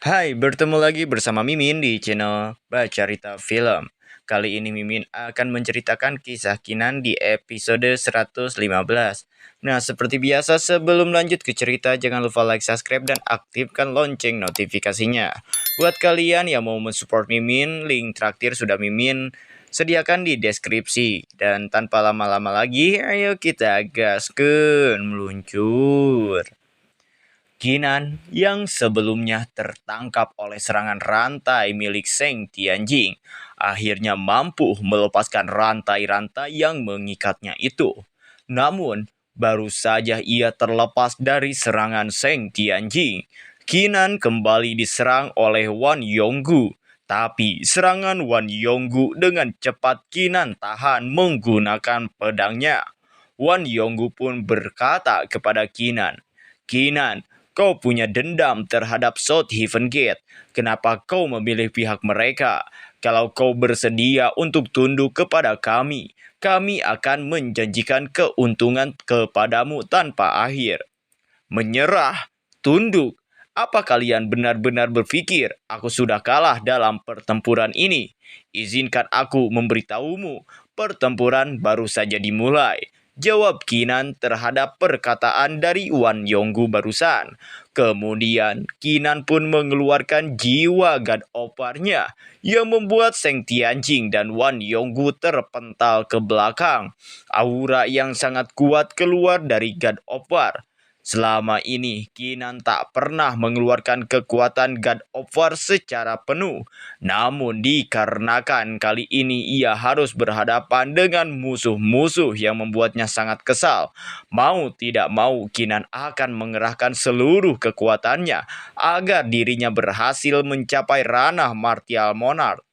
Hai, bertemu lagi bersama Mimin di channel Baca Cerita Film. Kali ini Mimin akan menceritakan kisah Kinan di episode 115. Nah, seperti biasa sebelum lanjut ke cerita, jangan lupa like, subscribe, dan aktifkan lonceng notifikasinya. Buat kalian yang mau mensupport Mimin, link traktir sudah Mimin sediakan di deskripsi. Dan tanpa lama-lama lagi, ayo kita gaskan meluncur. Kinan yang sebelumnya tertangkap oleh serangan rantai milik Seng Tianjing akhirnya mampu melepaskan rantai-rantai yang mengikatnya itu. Namun, baru saja ia terlepas dari serangan Seng Tianjing, Kinan kembali diserang oleh Wan Yonggu. Tapi serangan Wan Yonggu dengan cepat Kinan tahan menggunakan pedangnya. Wan Yonggu pun berkata kepada Kinan, "Kinan, kau punya dendam terhadap South Heaven Gate. Kenapa kau memilih pihak mereka? Kalau kau bersedia untuk tunduk kepada kami akan menjanjikan keuntungan kepadamu tanpa akhir." Menyerah? Tunduk? Apa kalian benar-benar berpikir aku sudah kalah dalam pertempuran ini? Izinkan aku memberitahumu, pertempuran baru saja dimulai. Jawab Kinan terhadap perkataan dari Wan Yonggu barusan. Kemudian Kinan pun mengeluarkan jiwa God of War-nya yang membuat Seng Tianjing dan Wan Yonggu terpental ke belakang. Aura yang sangat kuat keluar dari God of War. Selama ini, Kinan tak pernah mengeluarkan kekuatan God of War secara penuh. Namun dikarenakan kali ini ia harus berhadapan dengan musuh-musuh yang membuatnya sangat kesal. Mau tidak mau, Kinan akan mengerahkan seluruh kekuatannya agar dirinya berhasil mencapai ranah Martial Monarch.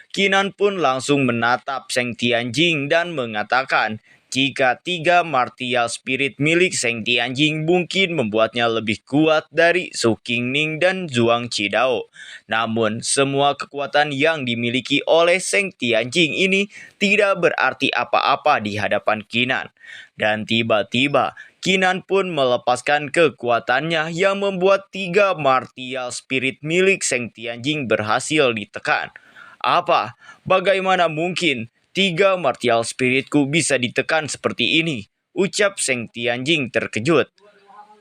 Kinan pun langsung menatap Seng Tianjing dan mengatakan, jika tiga martial spirit milik Seng Tianjing mungkin membuatnya lebih kuat dari Su Qingning dan Zhuang Qidao. Namun, semua kekuatan yang dimiliki oleh Seng Tianjing ini tidak berarti apa-apa di hadapan Kinan. Dan tiba-tiba, Kinan pun melepaskan kekuatannya yang membuat tiga martial spirit milik Seng Tianjing berhasil ditekan. Apa? Bagaimana mungkin tiga martial spiritku bisa ditekan seperti ini? Ucap Seng Tianjing terkejut.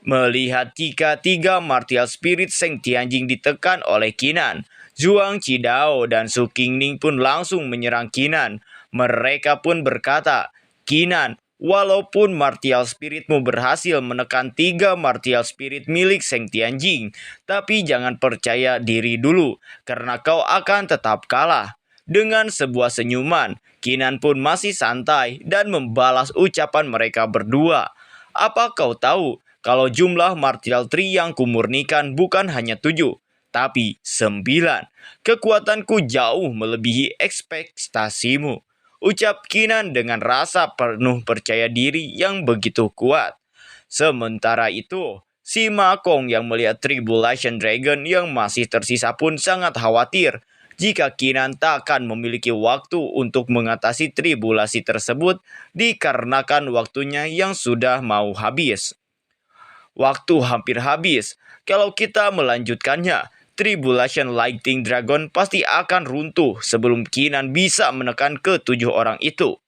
Melihat jika tiga martial spirit Seng Tianjing ditekan oleh Kinan, Zhuang Qidao dan Su Qingning pun langsung menyerang Kinan. Mereka pun berkata, "Kinan, walaupun martial spiritmu berhasil menekan tiga martial spirit milik Seng Tianjing, tapi jangan percaya diri dulu, karena kau akan tetap kalah." Dengan sebuah senyuman, Kinan pun masih santai dan membalas ucapan mereka berdua. "Apa kau tahu kalau jumlah martial tree yang kumurnikan bukan hanya 7, tapi 9. Kekuatanku jauh melebihi ekspektasimu," ucap Kinan dengan rasa penuh percaya diri yang begitu kuat. Sementara itu, si Makong yang melihat Tribulation Dragon yang masih tersisa pun sangat khawatir jika Kinan tak akan memiliki waktu untuk mengatasi tribulasi tersebut dikarenakan waktunya yang sudah mau habis. Waktu hampir habis. Kalau kita melanjutkannya, Tribulation Lightning Dragon pasti akan runtuh sebelum Kinan bisa menekan ketujuh orang itu.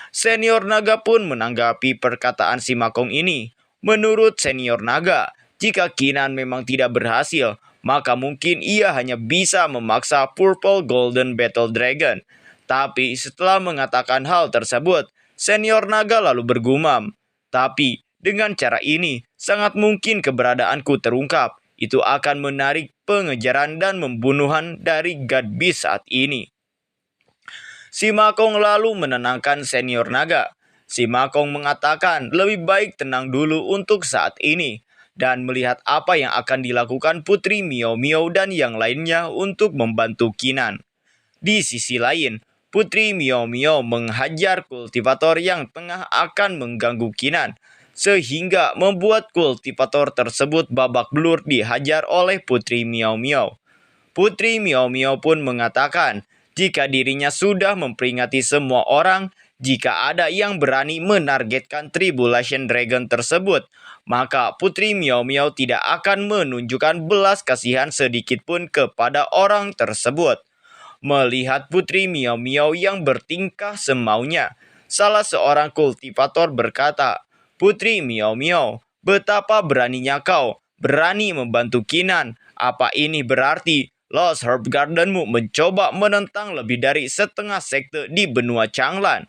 Senior Naga pun menanggapi perkataan si Makong ini. Menurut Senior Naga, jika Kinan memang tidak berhasil, maka mungkin ia hanya bisa memaksa Purple Golden Battle Dragon. Tapi setelah mengatakan hal tersebut, Senior Naga lalu bergumam, "Tapi dengan cara ini, sangat mungkin keberadaanku terungkap. Itu akan menarik pengejaran dan pembunuhan dari God Beast saat ini." Si Makong lalu menenangkan Senior Naga. Si Makong mengatakan lebih baik tenang dulu untuk saat ini dan melihat apa yang akan dilakukan Putri Miao Miao dan yang lainnya untuk membantu Kinan. Di sisi lain, Putri Miao Miao menghajar kultivator yang tengah akan mengganggu Kinan, sehingga membuat kultivator tersebut babak belur dihajar oleh Putri Miao Miao. Putri Miao Miao pun mengatakan jika dirinya sudah memperingati semua orang jika ada yang berani menargetkan Tribulation Dragon tersebut, maka Putri Miao Miao tidak akan menunjukkan belas kasihan sedikit pun kepada orang tersebut. Melihat Putri Miao Miao yang bertingkah semaunya, salah seorang kultivator berkata, "Putri Miao Miao, betapa beraninya kau, berani membantu Kinan. Apa ini berarti Lost Herb Gardenmu mencoba menentang lebih dari setengah sekte di benua Changlan?"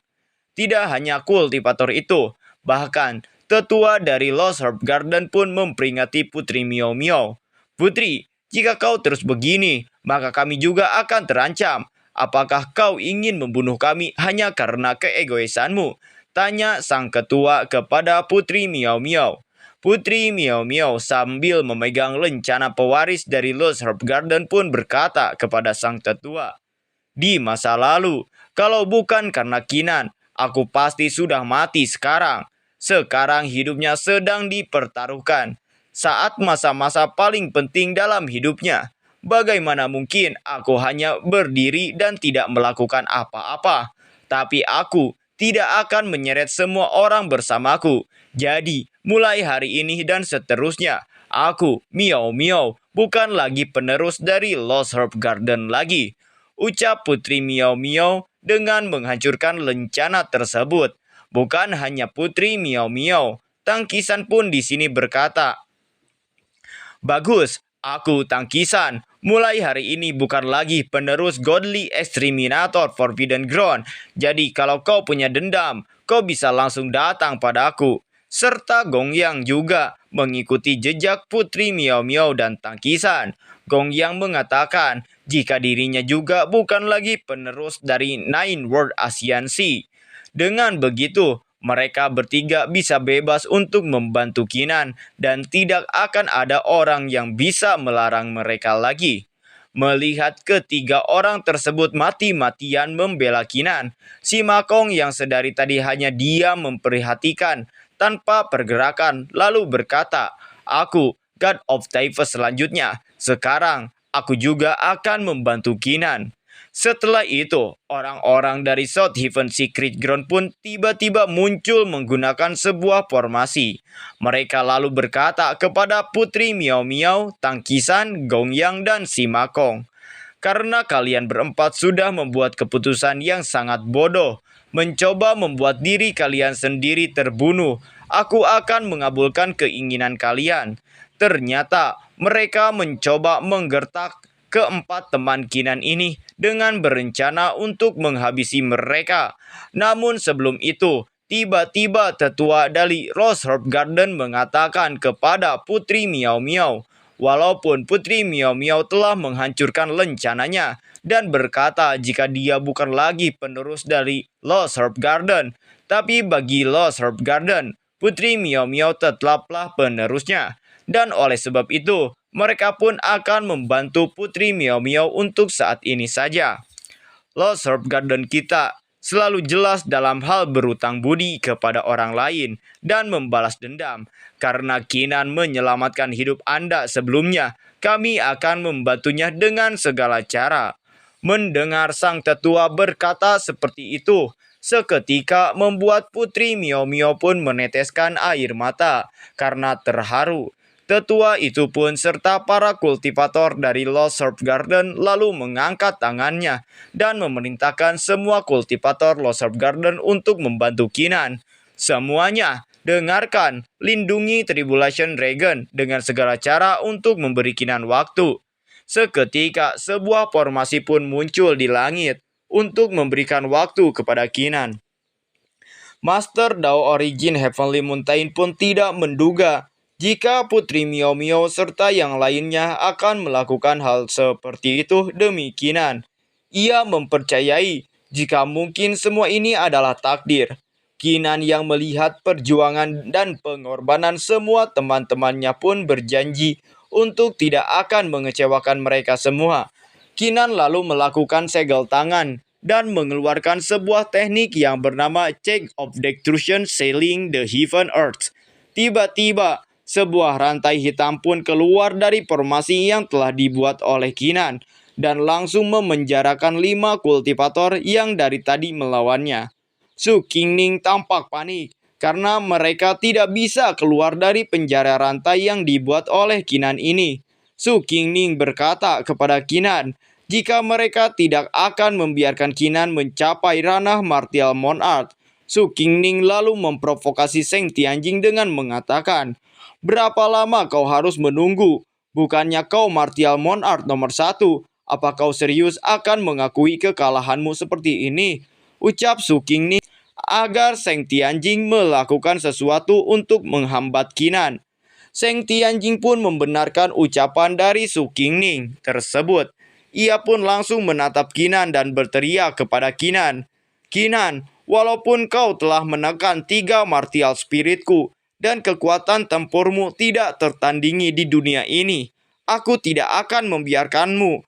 Tidak hanya kultivator itu, bahkan tetua dari Lost Herb Garden pun memperingati Putri Miao Miao. "Putri, jika kau terus begini, maka kami juga akan terancam. Apakah kau ingin membunuh kami hanya karena keegoisanmu?" tanya sang ketua kepada Putri Miao Miao. Putri Miao Miao sambil memegang lencana pewaris dari Lost Herb Garden pun berkata kepada sang tetua, "Di masa lalu, kalau bukan karena Kinan, aku pasti sudah mati sekarang. Sekarang hidupnya sedang dipertaruhkan. Saat masa-masa paling penting dalam hidupnya, bagaimana mungkin aku hanya berdiri dan tidak melakukan apa-apa? Tapi aku tidak akan menyeret semua orang bersamaku. Jadi, mulai hari ini dan seterusnya, aku, Miao Miao, bukan lagi penerus dari Lost Herb Garden lagi," ucap Putri Miao Miao dengan menghancurkan lencana tersebut. Bukan hanya Putri Miao Miao, Tangkisan pun di sini berkata, "Bagus, aku Tangkisan. Mulai hari ini bukan lagi penerus Godly Exterminator Forbidden Ground. Jadi kalau kau punya dendam, kau bisa langsung datang padaku." Serta Gongyang juga mengikuti jejak Putri Miao Miao dan Tangkisan. Gongyang mengatakan jika dirinya juga bukan lagi penerus dari Nine World Asian Sea. Dengan begitu, mereka bertiga bisa bebas untuk membantu Kinan dan tidak akan ada orang yang bisa melarang mereka lagi. Melihat ketiga orang tersebut mati-matian membela Kinan, si Makong yang sedari tadi hanya diam memperhatikan tanpa pergerakan lalu berkata, "Aku, God of Typhus selanjutnya. Sekarang, aku juga akan membantu Kinan." Setelah itu, orang-orang dari South Heaven Secret Ground pun tiba-tiba muncul menggunakan sebuah formasi. Mereka lalu berkata kepada Putri Miao Miao, Tangkisan, Gongyang, dan si Makong, "Karena kalian berempat sudah membuat keputusan yang sangat bodoh, mencoba membuat diri kalian sendiri terbunuh, aku akan mengabulkan keinginan kalian." Ternyata mereka mencoba menggertak keempat teman Kinan ini dengan berencana untuk menghabisi mereka. Namun sebelum itu, tiba-tiba tetua dari Rose Herb Garden mengatakan kepada Putri Miao Miao, walaupun Putri Miao Miao telah menghancurkan lencananya dan berkata jika dia bukan lagi penerus dari Lost Herb Garden, tapi bagi Lost Herb Garden, Putri Miao Miao tetaplah penerusnya. Dan oleh sebab itu, mereka pun akan membantu Putri Miao Miao untuk saat ini saja. Lost Herb Garden kita selalu jelas dalam hal berutang budi kepada orang lain dan membalas dendam. Karena Kinan menyelamatkan hidup Anda sebelumnya, kami akan membantunya dengan segala cara. Mendengar sang tetua berkata seperti itu, seketika membuat Putri Miao Miao pun meneteskan air mata karena terharu. Tetua itu pun serta para kultivator dari Lost Herb Garden lalu mengangkat tangannya dan memerintahkan semua kultivator Lost Herb Garden untuk membantu Kinan. "Semuanya, dengarkan, lindungi Tribulation Dragon dengan segala cara untuk memberi Kinan waktu." Seketika sebuah formasi pun muncul di langit untuk memberikan waktu kepada Kinan. Master Dao Origin Heavenly Mountain pun tidak menduga jika Putri Miao Miao serta yang lainnya akan melakukan hal seperti itu demi Kinan. Ia mempercayai jika mungkin semua ini adalah takdir. Kinan yang melihat perjuangan dan pengorbanan semua teman-temannya pun berjanji untuk tidak akan mengecewakan mereka semua. Kinan lalu melakukan segel tangan dan mengeluarkan sebuah teknik yang bernama Check of Destruction Sailing the Heaven Earth. Tiba-tiba, sebuah rantai hitam pun keluar dari formasi yang telah dibuat oleh Kinan dan langsung memenjarakan 5 kultivator yang dari tadi melawannya. Su Qingning tampak panik karena mereka tidak bisa keluar dari penjara rantai yang dibuat oleh Kinan ini. Su Qingning berkata kepada Kinan, jika mereka tidak akan membiarkan Kinan mencapai ranah martial monart. Su Qingning lalu memprovokasi Seng Tianjing dengan mengatakan, berapa lama kau harus menunggu? Bukannya kau martial monart nomor 1? Apa kau serius akan mengakui kekalahanmu seperti ini? Ucap Su Qingning agar Seng Tianjing melakukan sesuatu untuk menghambat Kinan. Seng Tianjing pun membenarkan ucapan dari Su Qingning tersebut. Ia pun langsung menatap Kinan dan berteriak kepada Kinan, Kinan, walaupun kau telah menekan 3 martial spiritku dan kekuatan tempurmu tidak tertandingi di dunia ini, aku tidak akan membiarkanmu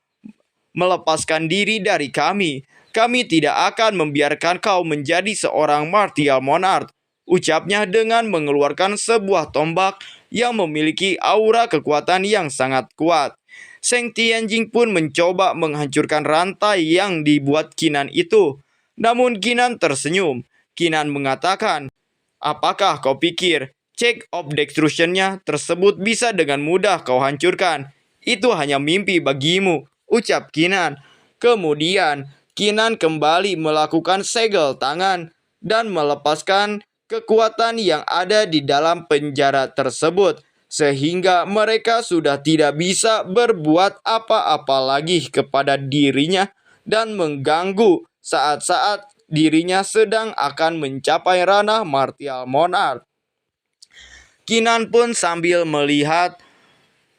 melepaskan diri dari kami. Kami tidak akan membiarkan kau menjadi seorang martial monarch. Ucapnya dengan mengeluarkan sebuah tombak yang memiliki aura kekuatan yang sangat kuat. Seng Tianjing pun mencoba menghancurkan rantai yang dibuat Kinan itu. Namun Kinan tersenyum. Kinan mengatakan, apakah kau pikir check of destruction-nya tersebut bisa dengan mudah kau hancurkan? Itu hanya mimpi bagimu, ucap Kinan. Kemudian Kinan kembali melakukan segel tangan dan melepaskan kekuatan yang ada di dalam penjara tersebut, sehingga mereka sudah tidak bisa berbuat apa-apa lagi kepada dirinya dan mengganggu saat-saat dirinya sedang akan mencapai ranah martial monarch. Kinan pun sambil melihat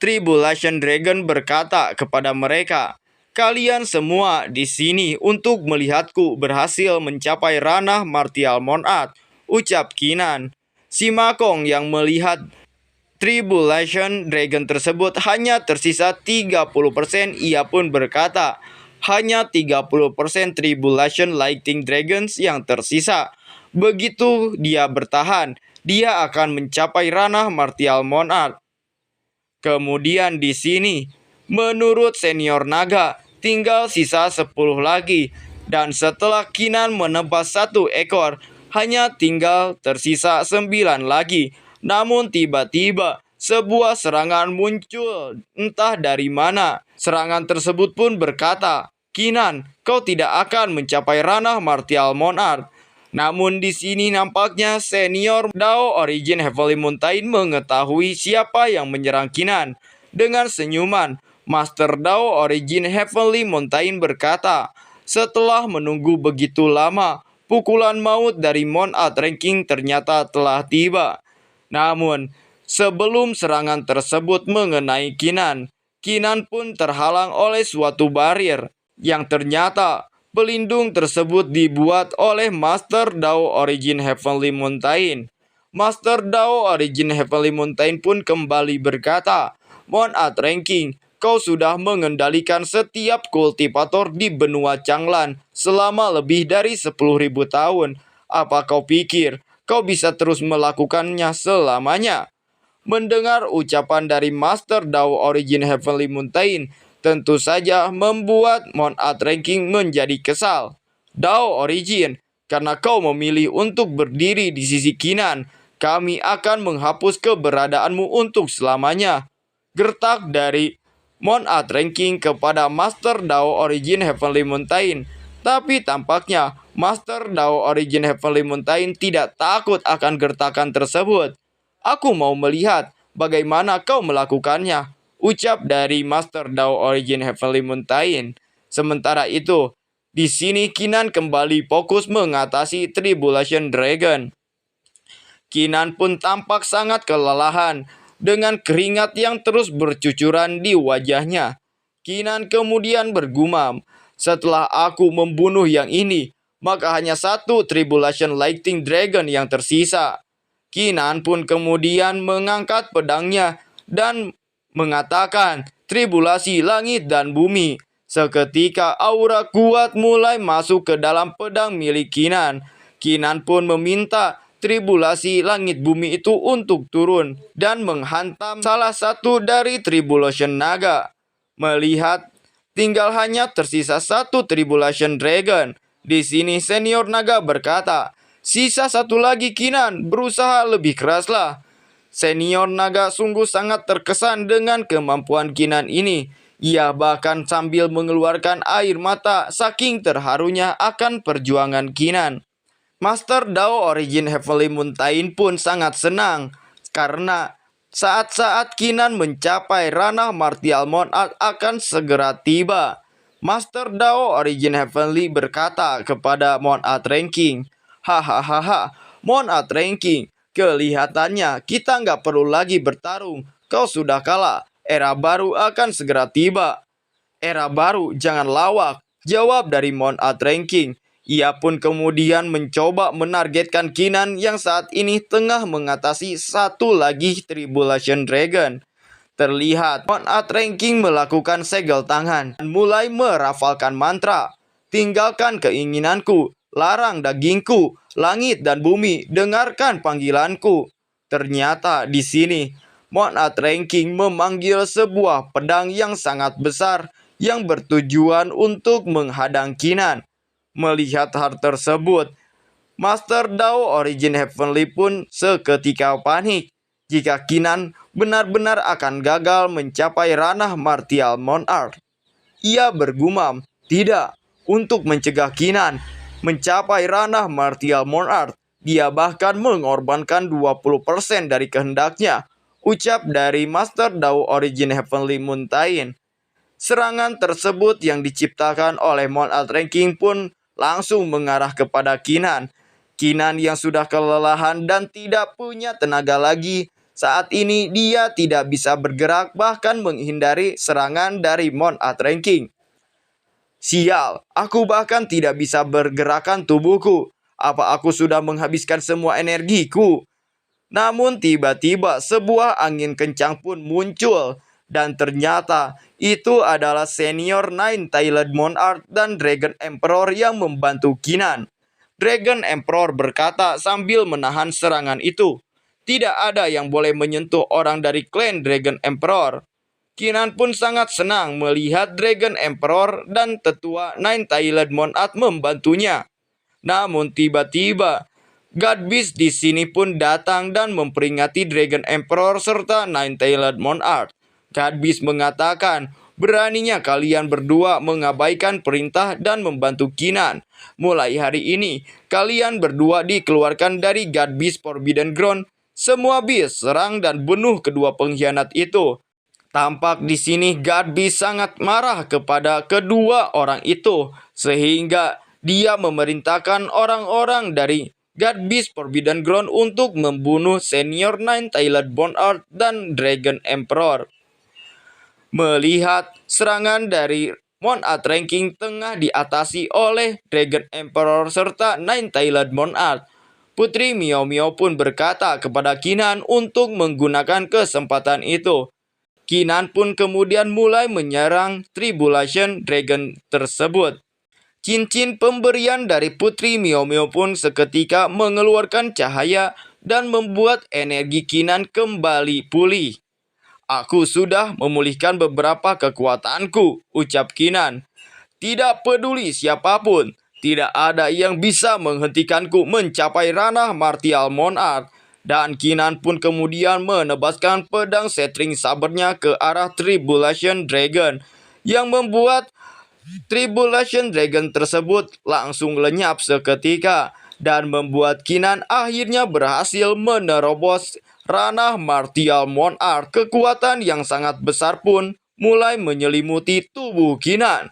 Tribulation Dragon berkata kepada mereka, kalian semua di sini untuk melihatku berhasil mencapai ranah martial monarch, ucap Kinan. Si Makong yang melihat Tribulation Dragon tersebut hanya tersisa 30%, ia pun berkata, hanya 30% Tribulation Lightning Dragons yang tersisa. Begitu dia bertahan, dia akan mencapai ranah martial monarch. Kemudian di sini, menurut senior naga, tinggal sisa 10 lagi. Dan setelah Kinan menebas 1 ekor, hanya tinggal tersisa 9 lagi. Namun tiba-tiba, sebuah serangan muncul entah dari mana. Serangan tersebut pun berkata, Kinan, kau tidak akan mencapai ranah martial monarch. Namun di sini nampaknya senior Dao Origin Heavenly Mountain mengetahui siapa yang menyerang Kinan. Dengan senyuman, Master Dao Origin Heavenly Mountain berkata, setelah menunggu begitu lama, pukulan maut dari Monart Ranking ternyata telah tiba. Namun, sebelum serangan tersebut mengenai Kinan, Kinan pun terhalang oleh suatu barrier yang ternyata pelindung tersebut dibuat oleh Master Dao Origin Heavenly Mountain. Master Dao Origin Heavenly Mountain pun kembali berkata, Monart Ranking, kau sudah mengendalikan setiap kultivator di benua Changlan selama lebih dari 10.000 tahun. Apa kau pikir kau bisa terus melakukannya selamanya? Mendengar ucapan dari Master Dao Origin Heavenly Mountain, tentu saja membuat Monart Ranking menjadi kesal. Dao Origin, karena kau memilih untuk berdiri di sisi Kinan, kami akan menghapus keberadaanmu untuk selamanya. Gertak dari Monart Ranking kepada Master Dao Origin Heavenly Mountain. Tapi tampaknya Master Dao Origin Heavenly Mountain tidak takut akan gertakan tersebut. Aku mau melihat bagaimana kau melakukannya, ucap dari Master Dao Origin Heavenly Mountain. Sementara itu, di sini Kinan kembali fokus mengatasi Tribulation Dragon. Kinan pun tampak sangat kelelahan dengan keringat yang terus bercucuran di wajahnya. Kinan kemudian bergumam, setelah aku membunuh yang ini, maka hanya 1 Tribulation Lightning Dragon yang tersisa. Kinan pun kemudian mengangkat pedangnya dan mengatakan, tribulasi langit dan bumi. Seketika aura kuat mulai masuk ke dalam pedang milik Kinan. Kinan pun meminta tribulasi langit bumi itu untuk turun dan menghantam salah satu dari Tribulation Naga. Melihat tinggal hanya tersisa 1 Tribulation Dragon, di sini senior naga berkata, Sisa satu lagi Kinan, berusaha lebih keraslah. Senior naga sungguh sangat terkesan dengan kemampuan Kinan ini. Ia bahkan sambil mengeluarkan air mata saking terharunya akan perjuangan Kinan. Master Dao Origin Heavenly Mountain pun sangat senang karena saat-saat Kinan mencapai ranah martial Mount Art akan segera tiba. Master Dao Origin Heavenly berkata kepada Mount Art Ranking, "Hahaha, Mount Art Ranking, kelihatannya kita nggak perlu lagi bertarung. Kau sudah kalah. Era baru akan segera tiba." "Era baru, jangan lawak," jawab dari Mount Art Ranking. Ia pun kemudian mencoba menargetkan Kinan yang saat ini tengah mengatasi satu lagi Tribulation Dragon. Terlihat Mount Art Ranking melakukan segel tangan dan mulai merafalkan mantra. "Tinggalkan keinginanku, larang dagingku, langit dan bumi, dengarkan panggilanku." Ternyata di sini Mount Art Ranking memanggil sebuah pedang yang sangat besar yang bertujuan untuk menghadang Kinan. Melihat hal tersebut, Master Dao Origin Heavenly pun seketika panik. Jika Kinan benar-benar akan gagal mencapai ranah martial Mount Art, ia bergumam, "Tidak, untuk mencegah Kinan mencapai ranah martial Mount Art, dia bahkan mengorbankan 20% dari kehendaknya," ucap dari Master Dao Origin Heavenly Mountain. Serangan tersebut yang diciptakan oleh Mount Art Ranking pun langsung mengarah kepada Kinan. Kinan yang sudah kelelahan dan tidak punya tenaga lagi. Saat ini dia tidak bisa bergerak bahkan menghindari serangan dari Mount Art Ranking. "Sial, aku bahkan tidak bisa bergerakkan tubuhku. Apa aku sudah menghabiskan semua energiku?" Namun tiba-tiba sebuah angin kencang pun muncul. Dan ternyata itu adalah senior Nine-Tailed Monarch dan Dragon Emperor yang membantu Kinan. Dragon Emperor berkata sambil menahan serangan itu, "Tidak ada yang boleh menyentuh orang dari klan Dragon Emperor." Kinan pun sangat senang melihat Dragon Emperor dan tetua Nine-Tailed Monarch membantunya. Namun tiba-tiba God Beast di sini pun datang dan memperingati Dragon Emperor serta Nine-Tailed Monarch. God Beast mengatakan, "Beraninya kalian berdua mengabaikan perintah dan membantu Kinan. Mulai hari ini, kalian berdua dikeluarkan dari God Beast Forbidden Ground. Semua beast serang dan bunuh kedua pengkhianat itu." Tampak di sini God Beast sangat marah kepada kedua orang itu, sehingga dia memerintahkan orang-orang dari God Beast Forbidden Ground untuk membunuh senior Nine-Tailed Monarch dan Dragon Emperor. Melihat serangan dari Mount Art Ranking tengah diatasi oleh Dragon Emperor serta Nine-Tailed Monarch, Putri Miao Miao pun berkata kepada Kinan untuk menggunakan kesempatan itu. Kinan pun kemudian mulai menyerang Tribulation Dragon tersebut. Cincin pemberian dari Putri Miao Miao pun seketika mengeluarkan cahaya dan membuat energi Kinan kembali pulih. "Aku sudah memulihkan beberapa kekuatanku," ucap Kinan. "Tidak peduli siapapun, tidak ada yang bisa menghentikanku mencapai ranah martial Monarch." Dan Kinan pun kemudian menebaskan pedang Shattering Sabernya ke arah Tribulation Dragon, yang membuat Tribulation Dragon tersebut langsung lenyap seketika dan membuat Kinan akhirnya berhasil menerobos ranah martial Monarch. Kekuatan yang sangat besar pun mulai menyelimuti tubuh Kinan.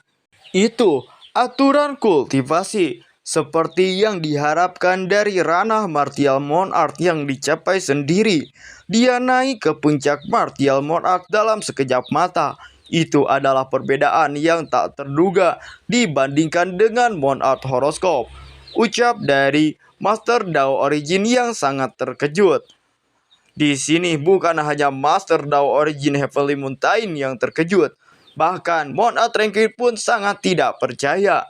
Itu aturan kultivasi seperti yang diharapkan dari ranah martial Monarch yang dicapai sendiri. Dia naik ke puncak martial Monarch dalam sekejap mata. Itu adalah perbedaan yang tak terduga dibandingkan dengan Monarch Horoscope, ucap dari Master Dao Origin yang sangat terkejut. Di sini bukan hanya Master Dao Origin Heavenly Mountain yang terkejut, bahkan Mount Art Ranking pun sangat tidak percaya.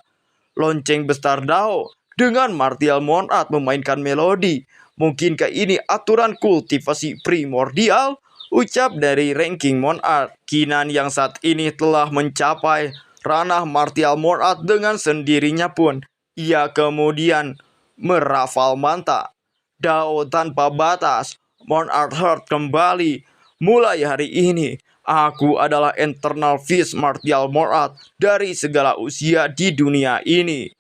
Lonceng besar Dao dengan martial Mount Art memainkan melodi. Mungkinkah ini aturan kultivasi primordial? Ucap dari ranking Mount Art. Kinan yang saat ini telah mencapai ranah martial Mount Art dengan sendirinya pun ia kemudian merafal manta. Dao tanpa batas, Monart Heart kembali. Mulai hari ini, aku adalah Eternal Fist Martial Monart dari segala usia di dunia ini.